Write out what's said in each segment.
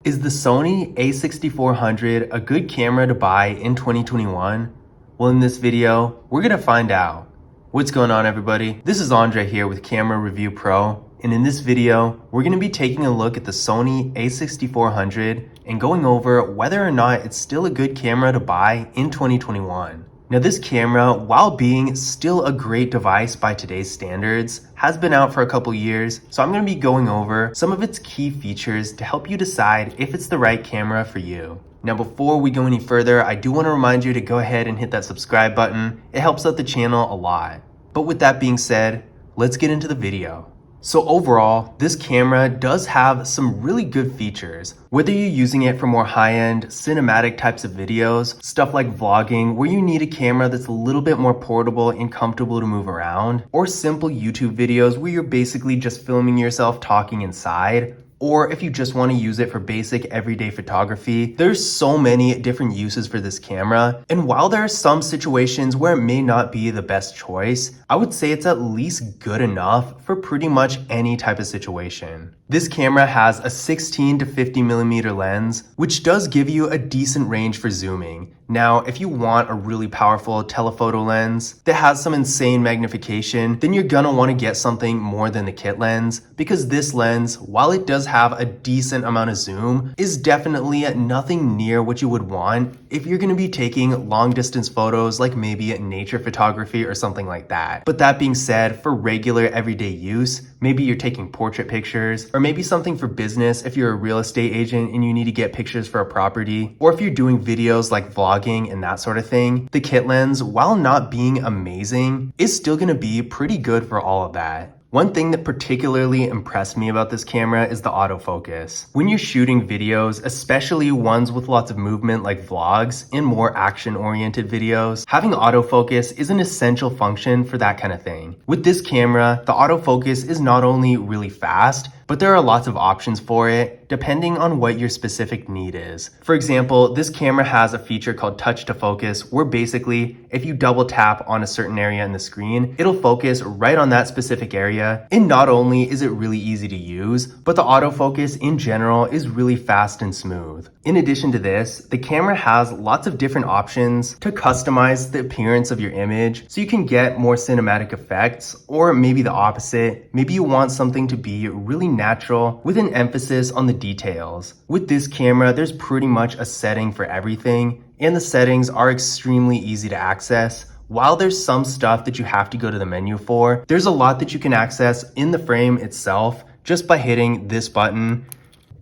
Is the Sony a6400 a good camera to buy in 2021? Well, in this video, we're gonna find out. What's going on, everybody? This is Andre here with Camera Review Pro, and in this video, we're gonna be taking a look at the Sony a6400 and going over whether or not it's still a good camera to buy in 2021. Now, this camera, while being still a great device by today's standards, has been out for a couple years, so I'm going to be going over some of its key features to help you decide if it's the right camera for you. Now, before we go any further, I do want to remind you to go ahead and hit that subscribe button. It helps out the channel a lot. But with that being said, let's get into the video. So overall, this camera does have some really good features. Whether you're using it for more high-end cinematic types of videos, stuff like vlogging where you need a camera that's a little bit more portable and comfortable to move around, or simple YouTube videos where you're basically just filming yourself talking inside, or if you just want to use it for basic everyday photography, there's so many different uses for this camera. And while there are some situations where it may not be the best choice, I would say it's at least good enough for pretty much any type of situation. This camera has a 16 to 50 millimeter lens, which does give you a decent range for zooming. Now, if you want a really powerful telephoto lens that has some insane magnification, then you're gonna want to get something more than the kit lens, because this lens, while it does have a decent amount of zoom, is definitely nothing near what you would want if you're gonna be taking long distance photos, like maybe nature photography or something like that. But that being said, for regular everyday use, maybe you're taking portrait pictures, or maybe something for business if you're a real estate agent and you need to get pictures for a property, or if you're doing videos like vlogging and that sort of thing, the kit lens, while not being amazing, is still gonna be pretty good for all of that. One thing that particularly impressed me about this camera is the autofocus. When you're shooting videos, especially ones with lots of movement like vlogs and more action-oriented videos, having autofocus is an essential function for that kind of thing. With this camera, the autofocus is not only really fast, but there are lots of options for it, depending on what your specific need is. For example, this camera has a feature called touch to focus, where basically, if you double tap on a certain area in the screen, it'll focus right on that specific area. And not only is it really easy to use, but the autofocus in general is really fast and smooth. In addition to this, the camera has lots of different options to customize the appearance of your image, so you can get more cinematic effects, or maybe the opposite. Maybe you want something to be really natural with an emphasis on the details. With this camera, there's pretty much a setting for everything, and the settings are extremely easy to access. While there's some stuff that you have to go to the menu for, there's a lot that you can access in the frame itself just by hitting this button.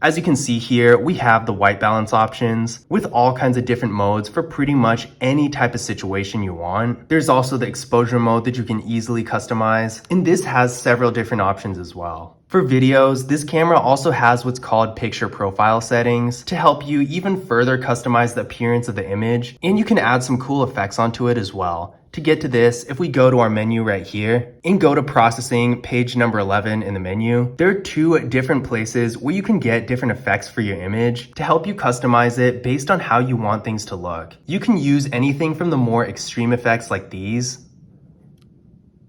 As you can see here, we have the white balance options with all kinds of different modes for pretty much any type of situation you want. There's also the exposure mode that you can easily customize, and this has several different options as well. For videos, this camera also has what's called picture profile settings to help you even further customize the appearance of the image, and you can add some cool effects onto it as well. To get to this, if we go to our menu right here and go to processing, page number 11 in the menu, there are two different places where you can get different effects for your image to help you customize it based on how you want things to look. You can use anything from the more extreme effects like these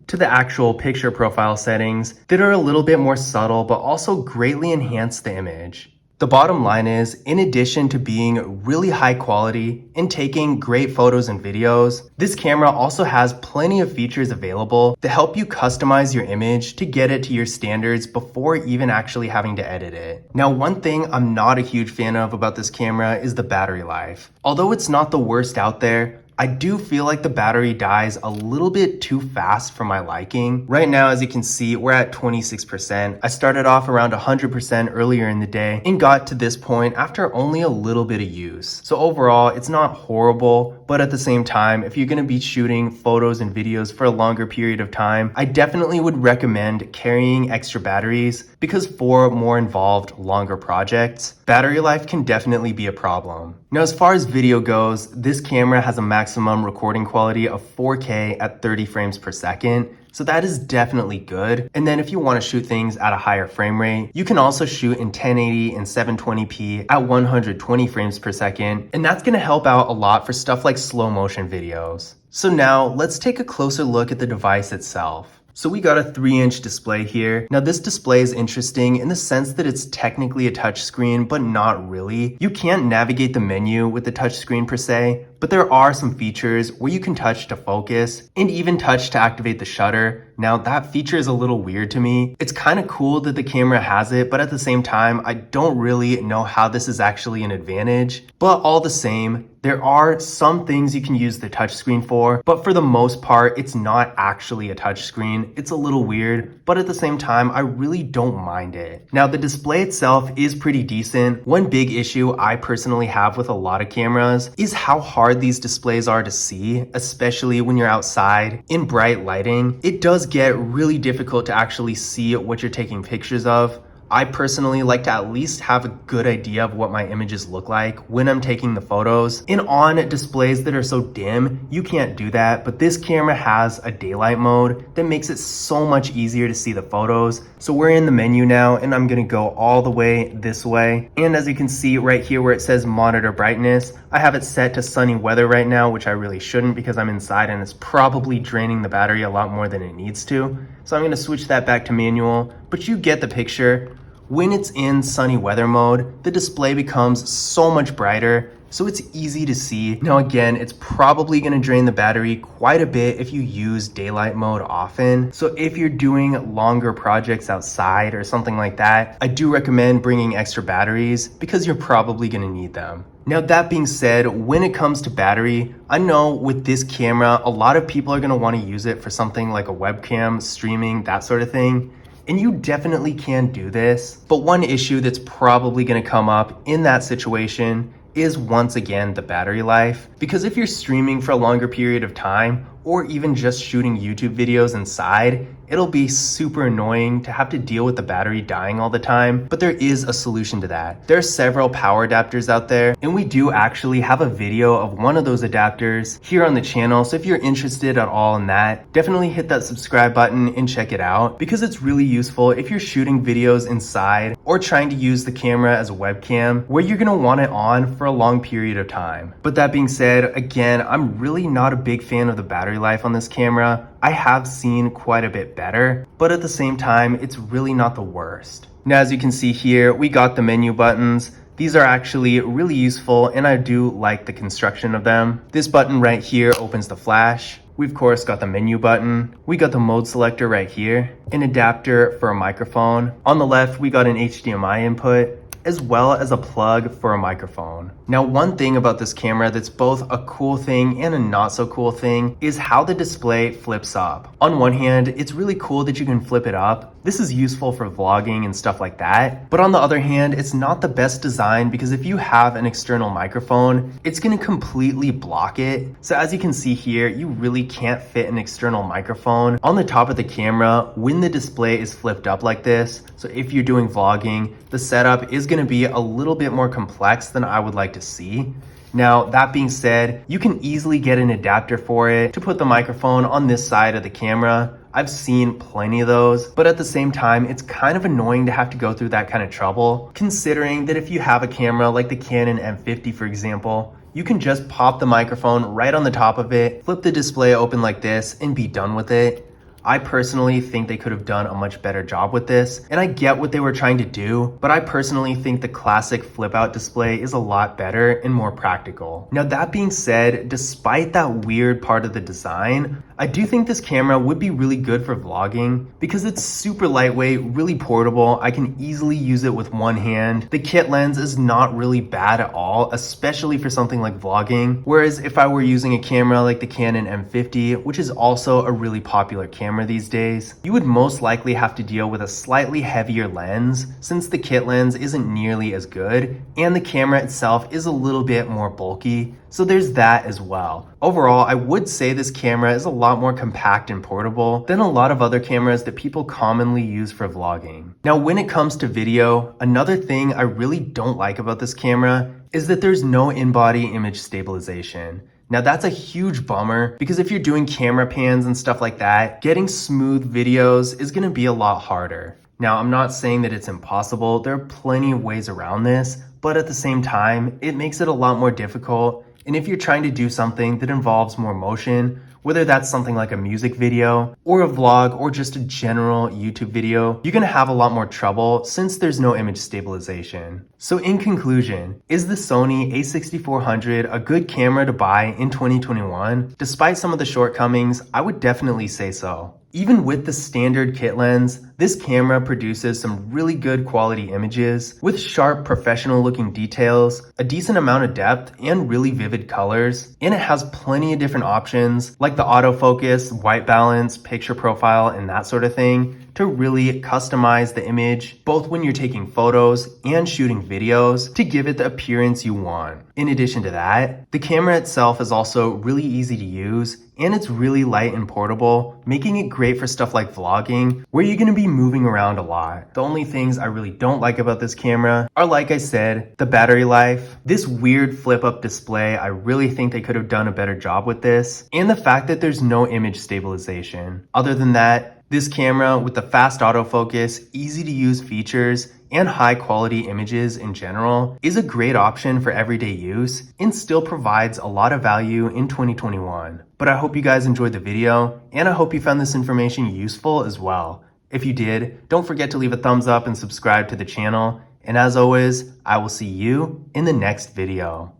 to the actual picture profile settings that are a little bit more subtle but also greatly enhance the image. The bottom line is, in addition to being really high quality and taking great photos and videos, this camera also has plenty of features available to help you customize your image to get it to your standards before even actually having to edit it. Now, one thing I'm not a huge fan of about this camera is the battery life. Although it's not the worst out there, I do feel like the battery dies a little bit too fast for my liking. Right now, as you can see, we're at 26%. I started off around 100% earlier in the day and got to this point after only a little bit of use. So overall, it's not horrible, but at the same time, if you're gonna be shooting photos and videos for a longer period of time, I definitely would recommend carrying extra batteries, because for more involved, longer projects, battery life can definitely be a problem. Now, as far as video goes, this camera has a maximum recording quality of 4K at 30 frames per second, so that is definitely good. And then if you want to shoot things at a higher frame rate, you can also shoot in 1080 and 720p at 120 frames per second, and that's going to help out a lot for stuff like slow motion videos. So now let's take a closer look at the device itself. So we got a 3-inch display here. Now this display is interesting in the sense that it's technically a touchscreen, but not really. You can't navigate the menu with the touchscreen per se, but there are some features where you can touch to focus and even touch to activate the shutter. Now that feature is a little weird to me. It's kind of cool that the camera has it, but at the same time, I don't really know how this is actually an advantage. But all the same, there are some things you can use the touchscreen for, but for the most part, it's not actually a touchscreen. It's a little weird, but at the same time, I really don't mind it. Now, the display itself is pretty decent. One big issue I personally have with a lot of cameras is how hard these displays are to see, especially when you're outside in bright lighting. It does get really difficult to actually see what you're taking pictures of. I personally like to at least have a good idea of what my images look like when I'm taking the photos. And on displays that are so dim, you can't do that, but this camera has a daylight mode that makes it so much easier to see the photos. So we're in the menu now, and I'm gonna go all the way this way. And as you can see right here where it says monitor brightness, I have it set to sunny weather right now, which I really shouldn't because I'm inside and it's probably draining the battery a lot more than it needs to. So I'm gonna switch that back to manual, but you get the picture. When it's in sunny weather mode, the display becomes so much brighter, so it's easy to see. Now again, it's probably gonna drain the battery quite a bit if you use daylight mode often. So if you're doing longer projects outside or something like that, I do recommend bringing extra batteries because you're probably gonna need them. Now that being said, when it comes to battery, I know with this camera, a lot of people are gonna wanna use it for something like a webcam, streaming, that sort of thing. And you definitely can do this, but one issue that's probably gonna come up in that situation is once again the battery life. Because if you're streaming for a longer period of time, or even just shooting YouTube videos inside, it'll be super annoying to have to deal with the battery dying all the time, but there is a solution to that. There are several power adapters out there, and we do actually have a video of one of those adapters here on the channel, so if you're interested at all in that, definitely hit that subscribe button and check it out, because it's really useful if you're shooting videos inside or trying to use the camera as a webcam, where you're gonna want it on for a long period of time. But that being said, again, I'm really not a big fan of the battery life on this camera. I have seen quite a bit better, but at the same time, it's really not the worst. Now, as you can see here, we got the menu buttons. These are actually really useful, and I do like the construction of them. This button right here opens the flash. We of course got the menu button. We got the mode selector right here, an adapter for a microphone. On the left, we got an HDMI input, as well as a plug for a microphone. Now, one thing about this camera that's both a cool thing and a not so cool thing is how the display flips up. On one hand, it's really cool that you can flip it up. This is useful for vlogging and stuff like that. But on the other hand, it's not the best design because if you have an external microphone, it's gonna completely block it. So as you can see here, you really can't fit an external microphone on the top of the camera when the display is flipped up like this. So if you're doing vlogging, the setup is gonna be a little bit more complex than I would like to see. Now, that being said, you can easily get an adapter for it to put the microphone on this side of the camera. I've seen plenty of those, but at the same time, it's kind of annoying to have to go through that kind of trouble, considering that if you have a camera like the Canon M50, for example, you can just pop the microphone right on the top of it, flip the display open like this, and be done with it. I personally think they could have done a much better job with this, and I get what they were trying to do, but I personally think the classic flip out display is a lot better and more practical. Now, that being said, despite that weird part of the design, I do think this camera would be really good for vlogging because it's super lightweight, really portable. I can easily use it with one hand. The kit lens is not really bad at all, especially for something like vlogging. Whereas if I were using a camera like the Canon M50, which is also a really popular camera these days, you would most likely have to deal with a slightly heavier lens since the kit lens isn't nearly as good and the camera itself is a little bit more bulky. So there's that as well. Overall, I would say this camera is a lot more compact and portable than a lot of other cameras that people commonly use for vlogging. Now, when it comes to video, another thing I really don't like about this camera is that there's no in-body image stabilization. Now that's a huge bummer because if you're doing camera pans and stuff like that, getting smooth videos is gonna be a lot harder. Now, I'm not saying that it's impossible. There are plenty of ways around this, but at the same time, it makes it a lot more difficult. And if you're trying to do something that involves more motion, whether that's something like a music video or a vlog or just a general YouTube video, you're gonna have a lot more trouble since there's no image stabilization. So in conclusion, is the Sony a6400 a good camera to buy in 2021? Despite some of the shortcomings, I would definitely say so. Even with the standard kit lens, this camera produces some really good quality images with sharp professional looking details, a decent amount of depth, and really vivid colors. And it has plenty of different options like the autofocus, white balance, picture profile, and that sort of thing to really customize the image, both when you're taking photos and shooting videos to give it the appearance you want. In addition to that, the camera itself is also really easy to use and it's really light and portable, making it great for stuff like vlogging, where you're gonna be moving around a lot. The only things I really don't like about this camera are, like I said, the battery life, this weird flip-up display, I really think they could have done a better job with this, and the fact that there's no image stabilization. Other than that, this camera with the fast autofocus, easy to use features, and high quality images in general is a great option for everyday use and still provides a lot of value in 2021. But I hope you guys enjoyed the video and I hope you found this information useful as well. If you did, don't forget to leave a thumbs up and subscribe to the channel. And as always, I will see you in the next video.